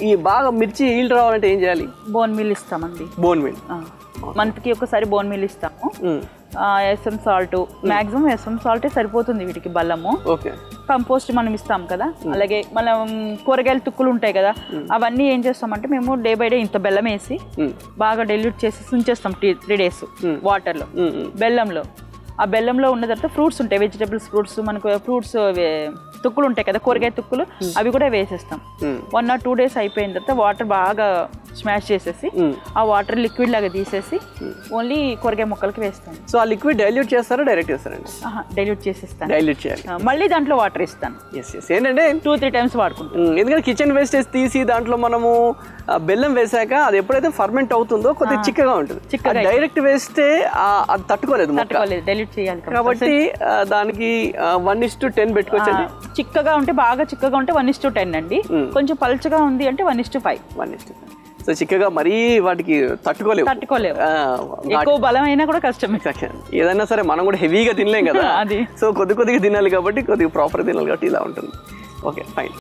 ఈ బాగా మిర్చి ఈల్డ్ రావాలంటే ఏం చేయాలి? బోన్ మిల్ ఇస్తామండి. బోన్ మిల్ మంత్కి ఒకసారి బోన్ మిల్ ఇస్తాము. ఎస్ఎం సాల్ట్, మాక్సిమం ఎస్ఎం సాల్టే సరిపోతుంది వీటికి. బల్లము, కంపోస్ట్ మనం ఇస్తాం కదా. అలాగే మనం కూరగాయల తుక్కులు ఉంటాయి కదా, అవన్నీ ఏం చేస్తామంటే మేము డే బై డే ఇంత బెల్లం వేసి బాగా డైల్యూట్ చేసి ఉంచేస్తాం 3 days వాటర్లో, బెల్లంలో. ఆ బెల్లంలో ఉన్న తర్వాత ఫ్రూట్స్ ఉంటాయి, వెజిటబుల్స్ ఫ్రూట్స్, మనకు ఫ్రూట్స్ తుక్కులు ఉంటాయి కదా, కూరగాయ తుక్కులు, అవి కూడా వేసేస్తాం. 1 or 2 days అయిపోయిన తర్వాత వాటర్ బాగా స్మాష్ చేసేసి ఆ వాటర్ లిక్విడ్ లాగా తీసేసి ఓన్లీ కూరగాయ మొక్కలకి వేస్తాను. సో ఆ లిక్విడ్ డైల్యూట్ చేస్తారా డైరెక్ట్ చేస్తారండి? డైల్యూట్ చేసేస్తాను. డైల్యూట్ చేయాలి, మళ్ళీ దాంట్లో వాటర్ ఇస్తాను. ఏంటంటే 2-3 times వాడుకుంటాం. ఎందుకంటే కిచెన్ వేస్టేజ్ తీసి దాంట్లో మనము బెల్లం వేసాక అది ఎప్పుడైతే ఫర్మెంట్ అవుతుందో కొద్దిగా చిక్కగా ఉంటుంది. డైరెక్ట్ వేస్తే అది తట్టుకోలేదు, డైల్యూట్ చేయాలి కాబట్టి దానికి 1:10 పెట్టుకోవచ్చండి. చిక్కగా ఉంటే బాగా చిక్కగా ఉంటే 1:10 అండి. కొంచెం పల్చగా ఉంది అంటే 1:5. సో చిక్కగా మరీ వాటికి తట్టుకోలేవు. ఎక్కువ బలమైనా కూడా కష్టమే. ఏదైనా సరే మనం కూడా హెవీగా తినలేం కదా, అది సో కొద్దిగా తినాలి కాబట్టి కొద్దిగా ప్రాపర్ తినాలి కాబట్టి ఇలా ఉంటుంది. Okay, fine.